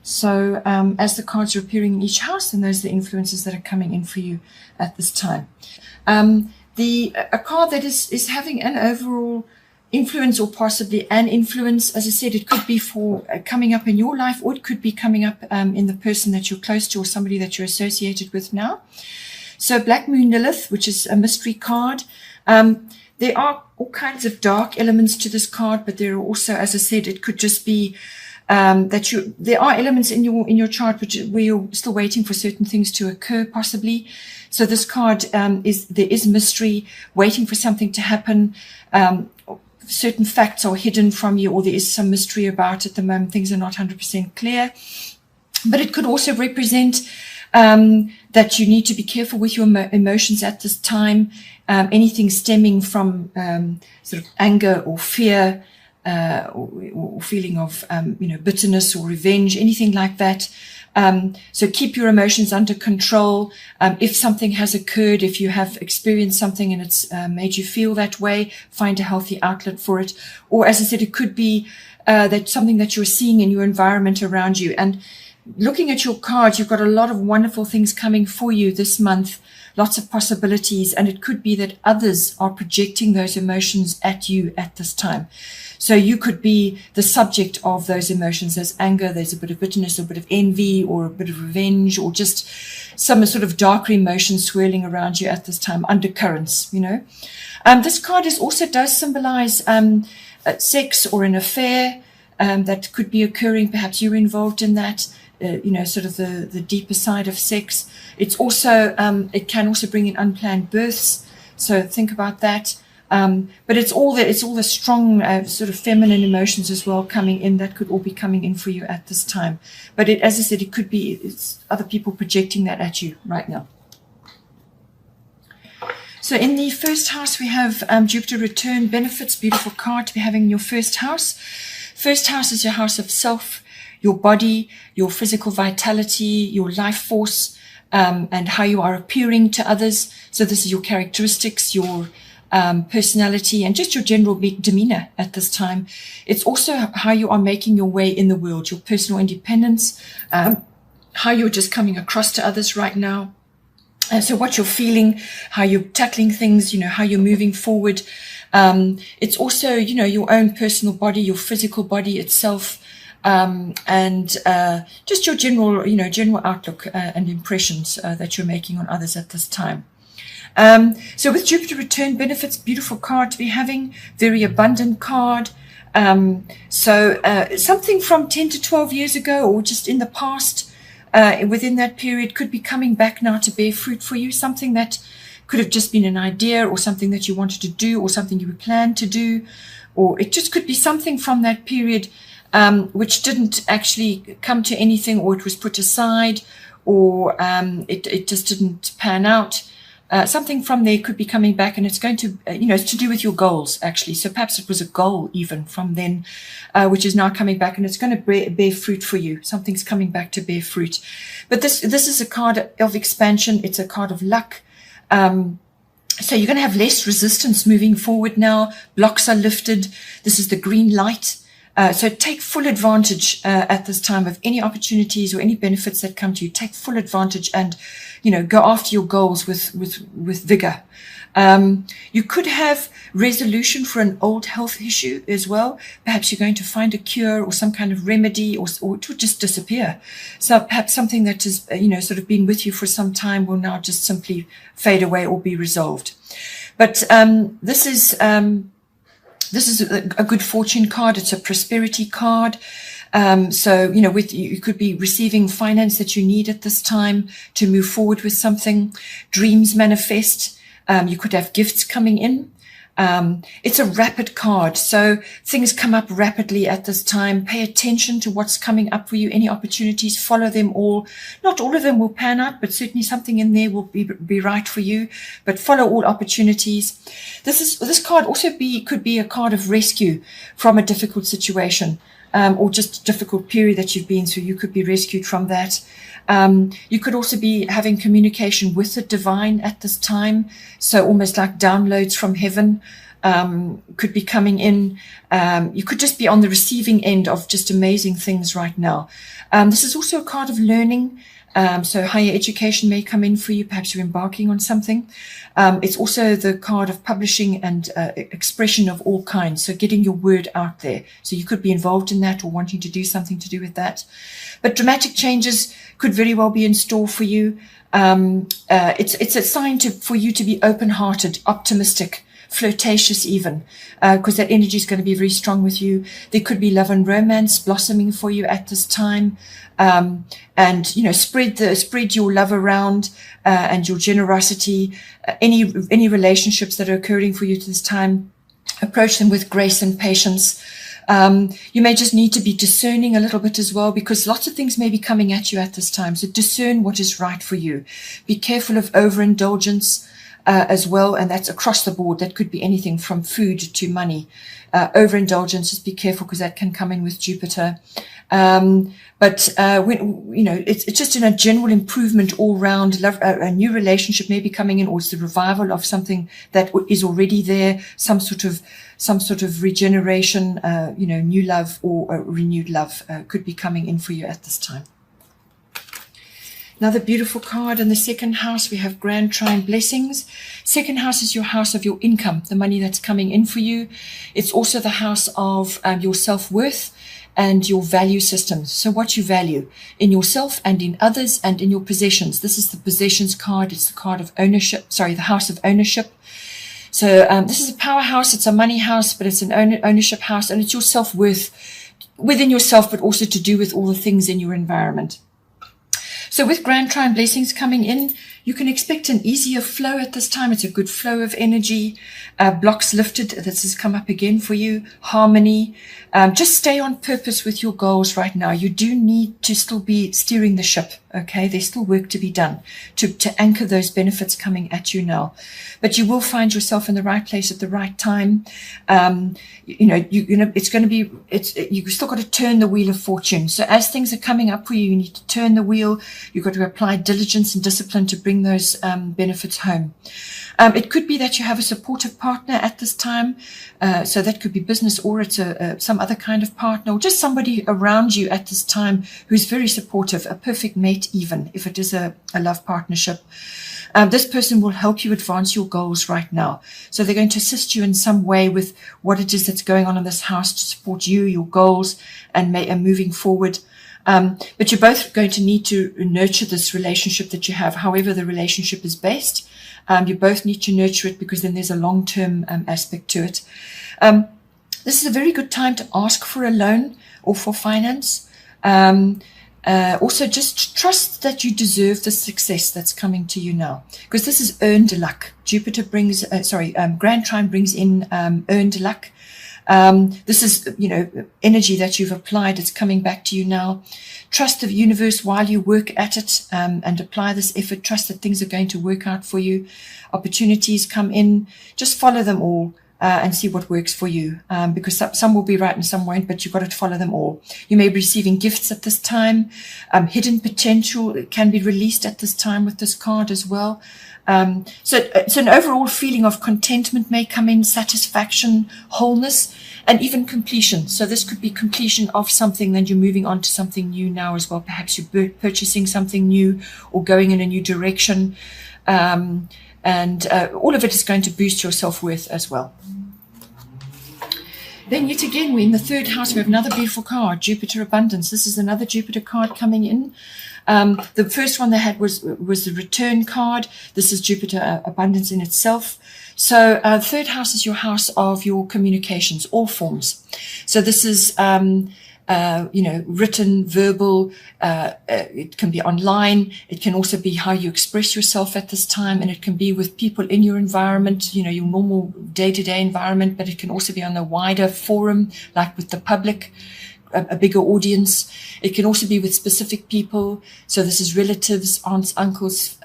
So as the cards are appearing in each house, and those are the influences that are coming in for you at this time. A card that is having an overall influence, or possibly an influence, as I said, it could be for coming up in your life, or it could be coming up in the person that you're close to, or somebody that you're associated with now. So Black Moon Lilith, which is a mystery card. There are all kinds of dark elements to this card, but there are also, as I said, it could just be there are elements in your chart where you're still waiting for certain things to occur, possibly. So this card there is mystery, waiting for something to happen. Certain facts are hidden from you, or there is some mystery about at the moment. Things are not 100% clear. But it could also represent that you need to be careful with your emotions at this time. Anything stemming from sort of anger or fear, or feeling of bitterness or revenge, anything like that. So keep your emotions under control. If something has occurred, if you have experienced something and it's made you feel that way, find a healthy outlet for it. Or, as I said, it could be that something that you're seeing in your environment around you. And looking at your card, you've got a lot of wonderful things coming for you this month, lots of possibilities. And it could be that others are projecting those emotions at you at this time. So you could be the subject of those emotions. There's anger, there's a bit of bitterness, a bit of envy, or a bit of revenge, or just some sort of darker emotion swirling around you at this time, undercurrents, This card also does symbolize sex or an affair that could be occurring. Perhaps you're involved in that, sort of the deeper side of sex. It's also, it can also bring in unplanned births. So think about that. But it's all the strong sort of feminine emotions as well coming in, that could all be coming in for you at this time. But as I said, it could be it's other people projecting that at you right now. So in the first house, we have Jupiter return benefits. Beautiful card to be having in your first house. First house is your house of self, your body, your physical vitality, your life force, and how you are appearing to others. So this is your characteristics, your personality, and just your general demeanor at this time. It's also how you are making your way in the world, your personal independence, how you're just coming across to others right now. So what you're feeling, how you're tackling things, how you're moving forward. It's also, your own personal body, your physical body itself, and just your general outlook and impressions that you're making on others at this time. So with Jupiter return benefits, beautiful card to be having, very abundant card. So something from 10 to 12 years ago, or just in the past, within that period, could be coming back now to bear fruit for you. Something that could have just been an idea, or something that you wanted to do, or something you planned to do, or it just could be something from that period which didn't actually come to anything, or it was put aside, or it just didn't pan out. Something from there could be coming back, and it's going to, it's to do with your goals, actually. So perhaps it was a goal even from then, which is now coming back, and it's going to bear fruit for you. Something's coming back to bear fruit. But this is a card of expansion. It's a card of luck. So you're going to have less resistance moving forward now. Blocks are lifted. This is the green light. So take full advantage at this time of any opportunities or any benefits that come to you. Take full advantage and, go after your goals with vigor. You could have resolution for an old health issue as well. Perhaps you're going to find a cure or some kind of remedy, or it will just disappear. So perhaps something that has, sort of been with you for some time will now just simply fade away or be resolved. But this is a good fortune card. It's a prosperity card. So, you could be receiving finance that you need at this time to move forward with something. Dreams manifest. You could have gifts coming in. It's a rapid card. So things come up rapidly at this time. Pay attention to what's coming up for you. Any opportunities, follow them all. Not all of them will pan out, but certainly something in there will be right for you. But follow all opportunities. This card also could be a card of rescue from a difficult situation, or just a difficult period that you've been through. You could be rescued from that. You could also be having communication with the divine at this time. So almost like downloads from heaven. could be coming in. You could just be on the receiving end of just amazing things right now. This is also a card of learning. So higher education may come in for you. Perhaps you're embarking on something. It's also the card of publishing and expression of all kinds. So getting your word out there. So you could be involved in that or wanting to do something to do with that. But dramatic changes could very well be in store for you. It's a sign for you to be open-hearted, optimistic, flirtatious even, because that energy is going to be very strong with you. There could be love and romance blossoming for you at this time. And, you know, spread your love around, and your generosity, any relationships that are occurring for you to this time, approach them with grace and patience. You may just need to be discerning a little bit as well, because lots of things may be coming at you at this time. So discern what is right for you. Be careful of overindulgence as well, and that's across the board. That could be anything from food to money. Overindulgence, just be careful because that can come in with Jupiter. But when, you know, it's just in a general improvement all round. Love, a new relationship may be coming in, or it's the revival of something that is already there. Some sort of regeneration, you know, new love or renewed love could be coming in for you at this time. Another beautiful card in the second house, we have Grand Trine Blessings. Second house is your house of your income, the money that's coming in for you. It's also the house of your self-worth and your value systems. So what you value in yourself and in others and in your possessions. This is the possessions card. It's the card of ownership, the house of ownership. So this is a power house. It's a money house, but it's an ownership house, and it's your self-worth within yourself, but also to do with all the things in your environment. So with Grand Trine Blessings coming in, you can expect an easier flow at this time. It's a good flow of energy, blocks lifted. This has come up again for you. Harmony. Just stay on purpose with your goals right now. You do need to still be steering the ship. Okay, there's still work to be done to anchor those benefits coming at you now. But you will find yourself in the right place at the right time. You know, it's going to be, you've still got to turn the wheel of fortune. So as things are coming up for you, you need to turn the wheel. You've got to apply diligence and discipline to bring those benefits home. It could be that you have a supportive partner at this time. So that could be business, or it's some other kind of partner, or just somebody around you at this time who's very supportive, a perfect mate even, if it is a love partnership. This person will help you advance your goals right now. So they're going to assist you in some way with what it is that's going on in this house to support you, your goals, and moving forward. But you're both going to need to nurture this relationship that you have, however the relationship is based. You both need to nurture it, because then there's a long-term aspect to it. This is a very good time to ask for a loan or for finance. Also, just trust that you deserve the success that's coming to you now, because this is earned luck. Jupiter brings, Grand Trine brings in earned luck. This is, you know, energy that you've applied. It's coming back to you now. Trust the universe while you work at it, and apply this effort. Trust that things are going to work out for you. Opportunities come in. Just follow them all. And see what works for you, because some will be right and some won't, but you've got to follow them all. You may be receiving gifts at this time. Hidden potential can be released at this time with this card as well. So an overall feeling of contentment may come in, satisfaction, wholeness, and even completion. So this could be completion of something, then you're moving on to something new now as well. Perhaps you're purchasing something new or going in a new direction. And all of it is going to boost your self-worth as well. Then yet again, we're in the third house. We have another beautiful card, Jupiter Abundance. This is another Jupiter card coming in. The first one they had was the return card. This is Jupiter Abundance in itself. So third house is your house of your communications, all forms. So this is written, verbal, it can be online. It can also be how you express yourself at this time, and it can be with people in your environment, you know, your normal day-to-day environment, but it can also be on a wider forum, like with the public, a bigger audience. It can also be with specific people. So this is relatives, aunts, uncles,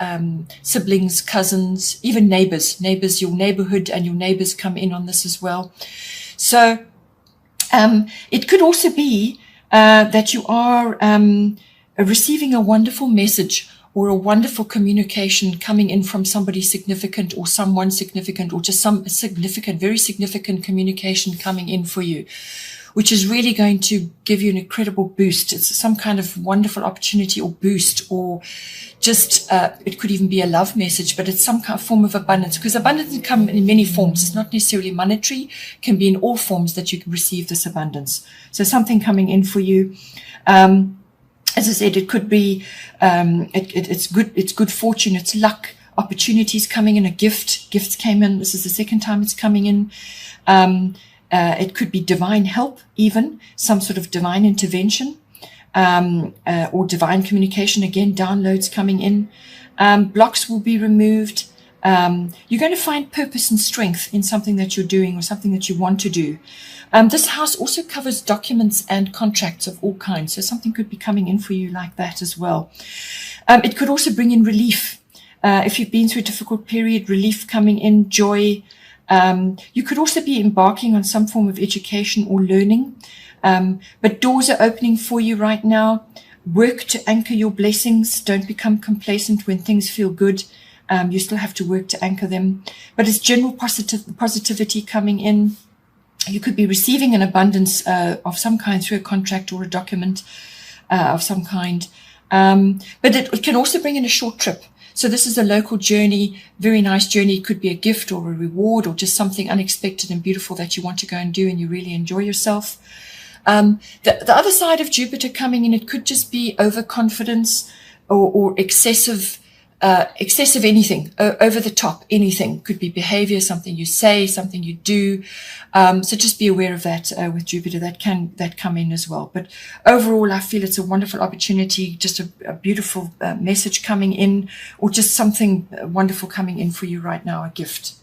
siblings, cousins, even neighbors, your neighborhood and your neighbors come in on this as well. So it could also be that you are receiving a wonderful message or a wonderful communication coming in from somebody significant or someone significant, or just some significant, very significant communication coming in for you, which is really going to give you an incredible boost. It's some kind of wonderful opportunity or boost, or just, it could even be a love message, but it's some kind of form of abundance, because abundance can come in many forms. It's not necessarily monetary, it can be in all forms that you can receive this abundance. So something coming in for you. As I said, it could be, it's good fortune, it's luck, opportunities coming in, a gift. Gifts came in. This is the second time it's coming in. It could be divine help, even some sort of divine intervention, or divine communication. Again, downloads coming in. Blocks will be removed. You're going to find purpose and strength in something that you're doing or something that you want to do. This house also covers documents and contracts of all kinds. So something could be coming in for you like that as well. It could also bring in relief. If you've been through a difficult period, relief coming in, joy. You could also be embarking on some form of education or learning. But doors are opening for you right now. Work to anchor your blessings. Don't become complacent when things feel good. You still have to work to anchor them. But it's general positivity coming in. You could be receiving an abundance of some kind through a contract or a document of some kind. But it can also bring in a short trip. So this is a local journey, very nice journey. It could be a gift or a reward or just something unexpected and beautiful that you want to go and do and you really enjoy yourself. The other side of Jupiter coming in, it could just be overconfidence or excessive anything, over the top anything. Could be behavior, something you say, something you do. So just be aware of that with Jupiter. That come in as well. But overall, I feel it's a wonderful opportunity, just a beautiful message coming in, or just something wonderful coming in for you right now, a gift.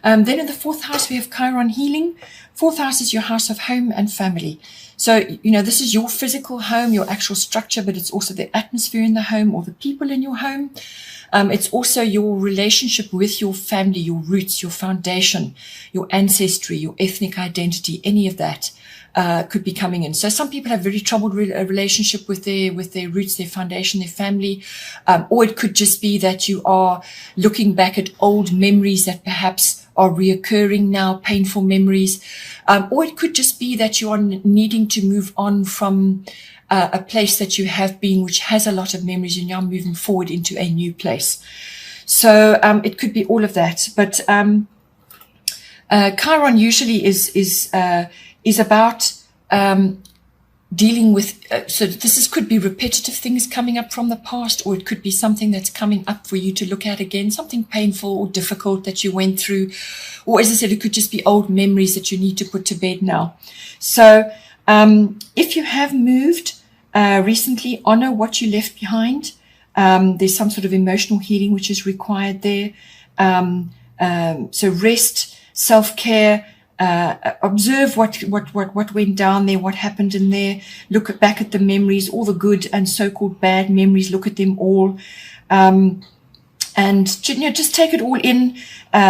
Then in the fourth house, we have Chiron healing. Fourth house is your house of home and family. So, this is your physical home, your actual structure, but it's also the atmosphere in the home or the people in your home. It's also your relationship with your family, your roots, your foundation, your ancestry, your ethnic identity, any of that could be coming in. So some people have very troubled relationship with their roots, their foundation, their family. Or it could just be that you are looking back at old memories that perhaps are reoccurring now, painful memories. Or it could just be that you are needing to move on from a place that you have been, which has a lot of memories, and now moving forward into a new place. So it could be all of that. But Chiron usually is about dealing with, so could be repetitive things coming up from the past, or it could be something that's coming up for you to look at again, something painful or difficult that you went through. Or as I said, it could just be old memories that you need to put to bed now. So if you have moved recently, honor what you left behind. There's some sort of emotional healing which is required there. So rest, self-care, observe what went down there, what happened in there. Look back at the memories, all the good and so-called bad memories. Look at them all, and just take it all in.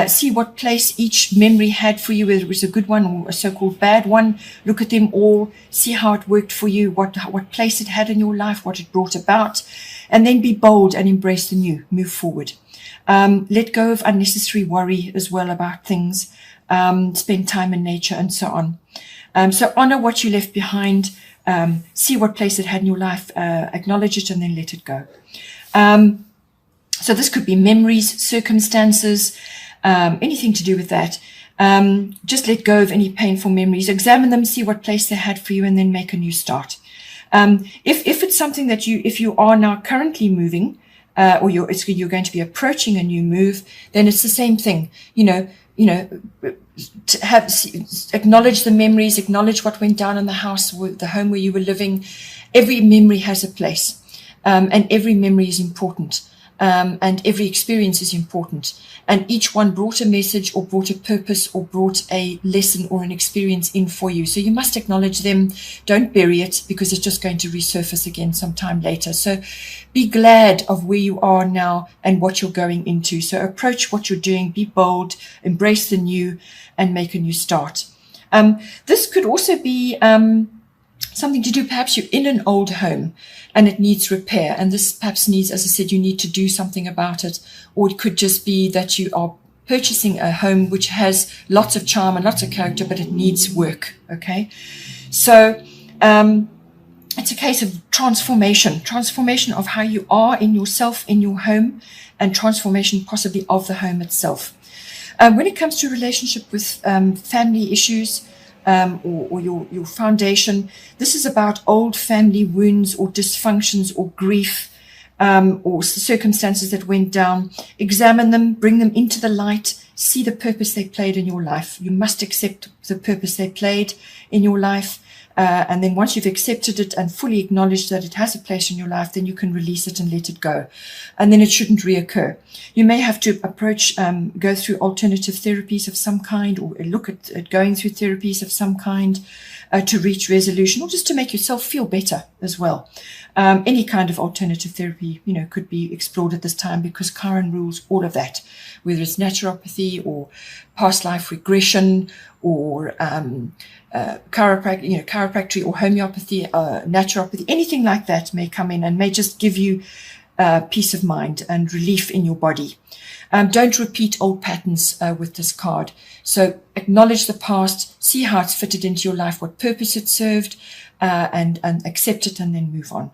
See what place each memory had for you, whether it was a good one or a so-called bad one. Look at them all. See how it worked for you. What place it had in your life. What it brought about, and then be bold and embrace the new. Move forward. Let go of unnecessary worry as well about things. Spend time in nature and so on. So honor what you left behind. See what place it had in your life. Acknowledge it and then let it go. So this could be memories, circumstances, anything to do with that. Just let go of any painful memories. Examine them, see what place they had for you, and then make a new start. If it's something that if you are now currently moving, or you're going to be approaching a new move, then it's the same thing. To acknowledge the memories, acknowledge what went down in the house, the home where you were living. Every memory has a place, and every memory is important, and every experience is important. And each one brought a message or brought a purpose or brought a lesson or an experience in for you. So you must acknowledge them. Don't bury it, because it's just going to resurface again sometime later. So be glad of where you are now and what you're going into. So approach what you're doing, be bold, embrace the new, and make a new start. This could also be something to do. Perhaps you're in an old home and it needs repair. And this perhaps needs, as I said, you need to do something about it. Or it could just be that you are purchasing a home which has lots of charm and lots of character, but it needs work. Okay. So, it's a case of transformation of how you are in yourself, in your home, and transformation possibly of the home itself. When it comes to relationship with family issues, or your foundation, this is about old family wounds or dysfunctions or grief, or circumstances that went down. Examine them, bring them into the light, see the purpose they played in your life. You must accept the purpose they played in your life. And then once you've accepted it and fully acknowledged that it has a place in your life, then you can release it and let it go. And then it shouldn't reoccur. You may have to go through alternative therapies of some kind, or look at going through therapies of some kind to reach resolution, or just to make yourself feel better as well. Any kind of alternative therapy, could be explored at this time, because Chiron rules all of that, whether it's naturopathy or past life regression or chiropractic or homeopathy, naturopathy, anything like that may come in and may just give you peace of mind and relief in your body. Don't repeat old patterns with this card. So acknowledge the past, see how it's fitted into your life, what purpose it served, and accept it, and then move on.